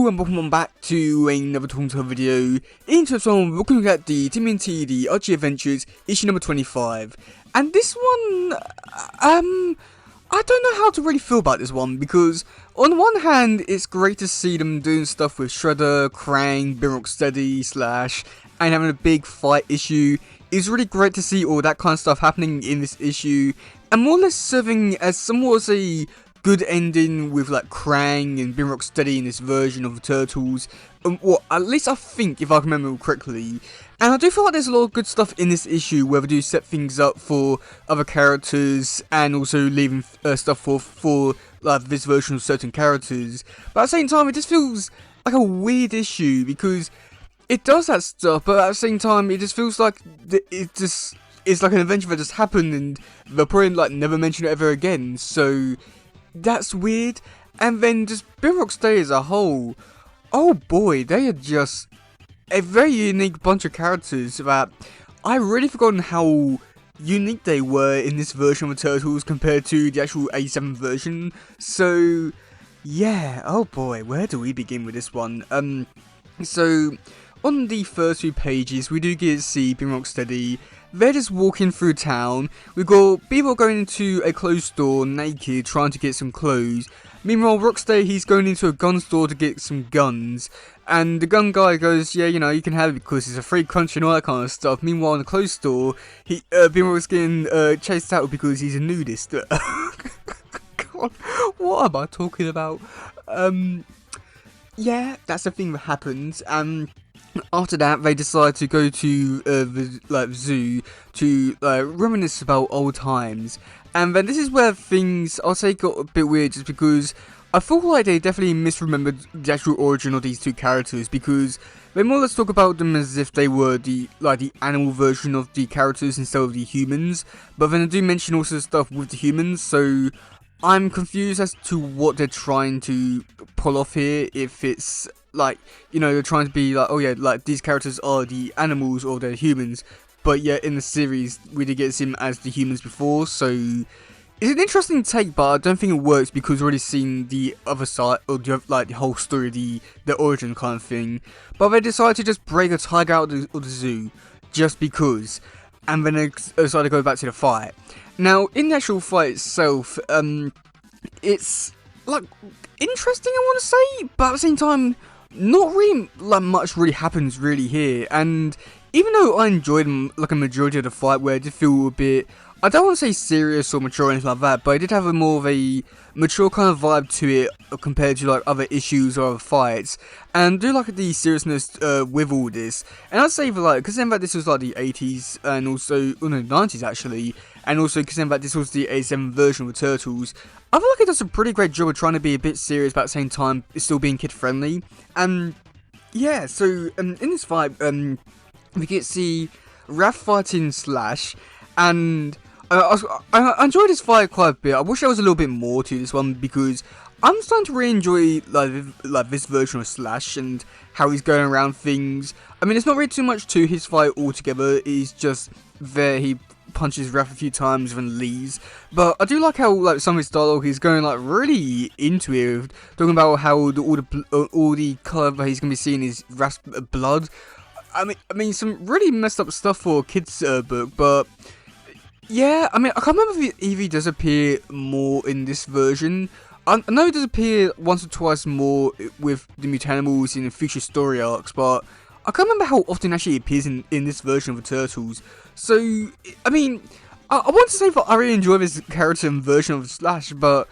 and welcome back to another Talking Time video. In today's one, we're looking at the TMNT, the Archie Adventures, issue number 25. And this one, I don't know how to really feel about this one, because on one hand, it's great to see them doing stuff with Shredder, Krang, Rocksteady, Slash, and having a big fight issue. It's really great to see all that kind of stuff happening in this issue, and more or less serving as somewhat of a good ending with like Krang and Rocksteady in this version of the Turtles. Well, at least I think, if I can remember correctly. And I do feel like there's a lot of good stuff in this issue where they do set things up for other characters and also leaving stuff for like this version of certain characters. But at the same time, it just feels like a weird issue because it does that stuff, but at the same time, it just feels like it's like an adventure that just happened and they'll probably like never mention it ever again. So that's weird. And then just Rocksteady as a whole, oh boy, they are just a very unique bunch of characters that I've really forgotten how unique they were in this version of the Turtles compared to the actual 87 version. So yeah, oh boy, where do we begin with this one? So on the first few pages, we do get to see Rocksteady. They're just walking through town. We've got people going into a clothes store naked, trying to get some clothes. Meanwhile, Rocksteady, he's going into a gun store to get some guns. And the gun guy goes, yeah, you know, you can have it because it's a free country and all that kind of stuff. Meanwhile, in the clothes store, Beamer's getting chased out because he's a nudist. God, what am I talking about? Yeah, that's the thing that happens. After that, they decide to go to the zoo to reminisce about old times. And then this is where things, I'll say, got a bit weird, just because I feel like they definitely misremembered the actual origin of these two characters, because they more or less talk about them as if they were the animal version of the characters instead of the humans. But then they do mention also stuff with the humans, so I'm confused as to what they're trying to pull off here. If it's like, you know, they're trying to be like, oh yeah, like these characters are the animals or they're humans. But yeah, in the series, we did get him as the humans before, so it's an interesting take, but I don't think it works because we've already seen the other side, or the whole story, the origin kind of thing. But they decided to just break a tiger out of the zoo, just because, and then they decided to go back to the fight. Now, in the actual fight itself, it's like interesting, I want to say, but at the same time, not really like much really happens really here. And even though I enjoyed like a majority of the fight, where it did feel a bit, I don't want to say serious or mature or anything like that, but it did have a more of a mature kind of vibe to it compared to like other issues or other fights. And I do like the seriousness with all this. And I'd say for like, because in fact this was like the 80s and also, oh no, 90s actually, and also because in fact this was the 87 version of the Turtles, I feel like it does a pretty great job of trying to be a bit serious, but at the same time it's still being kid friendly. And yeah, so in this fight, we get to see Raph fighting Slash, and I enjoyed this fight quite a bit. I wish there was a little bit more to this one, because I'm starting to really enjoy like this version of Slash and how he's going around things. I mean, it's not really too much to his fight altogether. He's just there, he punches Raph a few times and leaves. But I do like how like some of his dialogue, he's going like really into it, talking about how all the colour that he's gonna be seeing is Raph's blood. I mean, some really messed up stuff for a kids' book, but yeah, I mean, I can't remember if Eevee does appear more in this version. I know it does appear once or twice more with the Mutanimals in the future story arcs, but I can't remember how often actually it appears in this version of the Turtles. So, I mean, I want to say that I really enjoy this character and version of Slash, but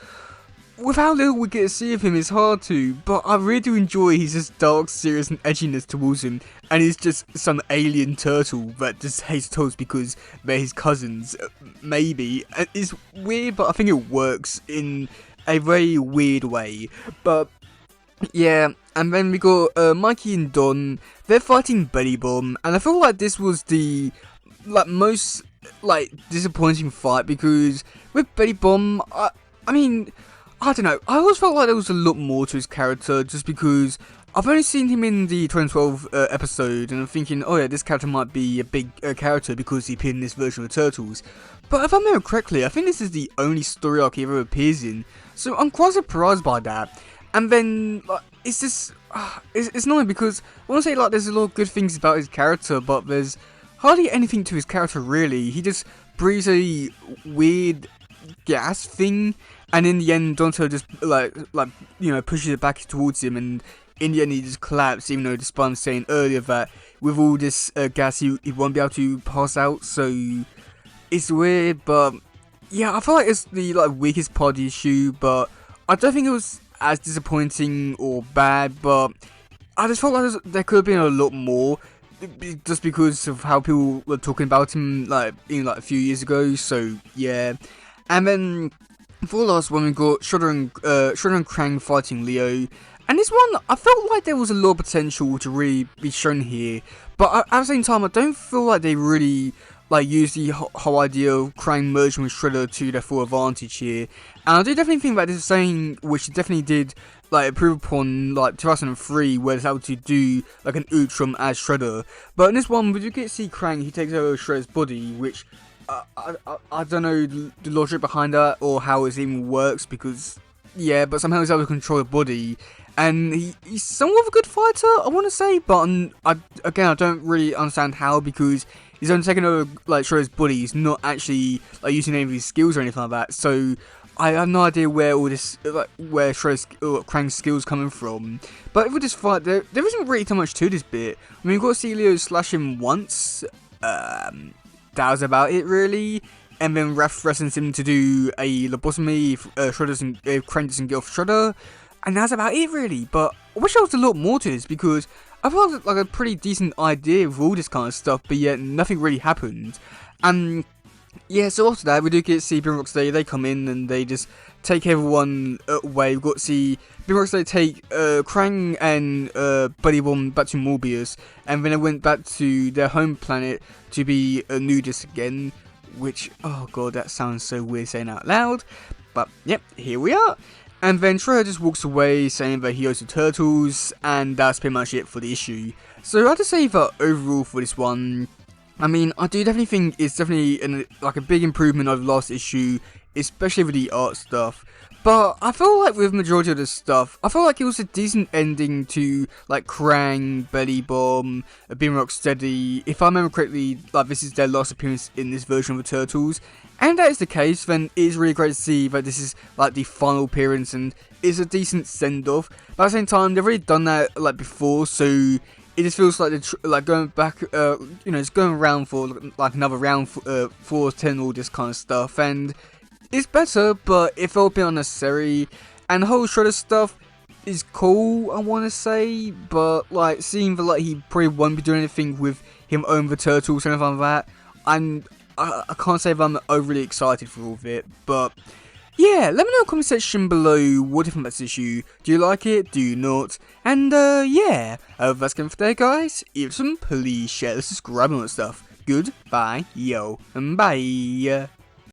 with how little we get to see of him, it's hard to. But I really do enjoy his just dark, serious and edginess towards him, and he's just some alien turtle that just hates Toads because they're his cousins. Maybe. It's weird, but I think it works in a very weird way. But yeah, and then we got Mikey and Don. They're fighting Belly Bomb, and I feel like this was the most disappointing fight, because with Belly Bomb, I mean, I don't know, I always felt like there was a lot more to his character, just because I've only seen him in the 2012 episode, and I'm thinking, oh yeah, this character might be a big character because he appeared in this version of the Turtles. But if I remember correctly, I think this is the only story arc he ever appears in, so I'm quite surprised by that. And then, it's just it's annoying because I want to say like there's a lot of good things about his character, but there's hardly anything to his character really. He just breathes a weird gas thing, and in the end Donatello just like pushes it back towards him, and in the end he just collapsed, even though despite him saying earlier that with all this gas he won't be able to pass out. So it's weird, but yeah, I feel like it's the weakest part of the issue, but I don't think it was as disappointing or bad, but I just felt like there could have been a lot more, just because of how people were talking about him a few years ago. So yeah, and then for the last one we got Shredder and Krang fighting Leo, and this one I felt like there was a lot of potential to really be shown here, but at the same time I don't feel like they really use the whole idea of Krang merging with Shredder to their full advantage here. And I do definitely think that this is something which definitely did improve upon 2003, where it's able to do an Ultron as Shredder. But in this one we do get to see Krang, he takes over Shredder's body, which I don't know the logic behind that or how it even works, because yeah, but somehow he's able to control the body. And he's somewhat of a good fighter, I want to say, but I don't really understand how, because he's only taking over Shredder's body. He's not actually using any of his skills or anything like that. So I have no idea where all this where Krang's skills coming from. But with this fight, there isn't really too much to this bit. I mean, we've got to see Leo slash him once. That was about it really. And then Raph threatens him to do a lobotomy if Krang doesn't get off Shredder. And that's about it really, but I wish there was a lot more to this, because I thought it was a pretty decent idea with all this kind of stuff, but yet nothing really happened. And yeah, so after that we do get to see Beam Rocksteady. They come in and they just take everyone away. We've got to see Beam Rocksteady take Krang and Buddy Bomb back to Morbius, and then they went back to their home planet to be nudist again, which, oh god, that sounds so weird saying out loud, but yep, here we are. And then Shredder just walks away saying that he owes the Turtles, and that's pretty much it for the issue. So I have to say that overall for this one, I mean, I do definitely think it's definitely a big improvement over the last issue, especially with the art stuff. But I feel like with majority of the stuff, I feel like it was a decent ending to Krang, Belly Bomb, Beam Rocksteady. If I remember correctly, this is their last appearance in this version of the Turtles. And that is the case, then it is really great to see that this is the final appearance and is a decent send off. But at the same time, they've already done that before, so it just feels like they're going back, it's going around for another round for 10, all this kind of stuff. And it's better, but it felt a bit unnecessary. And the whole Shredder stuff is cool, I want to say, but seeing that he probably won't be doing anything with him owning the Turtles or anything like that, I can't say if I'm overly excited for all of it, but yeah, let me know in the comment section below what you think about this issue. Do you like it? Do you not? And yeah, that's going for today, guys. If some, please share, subscribe, and all that stuff. Goodbye, yo, and bye.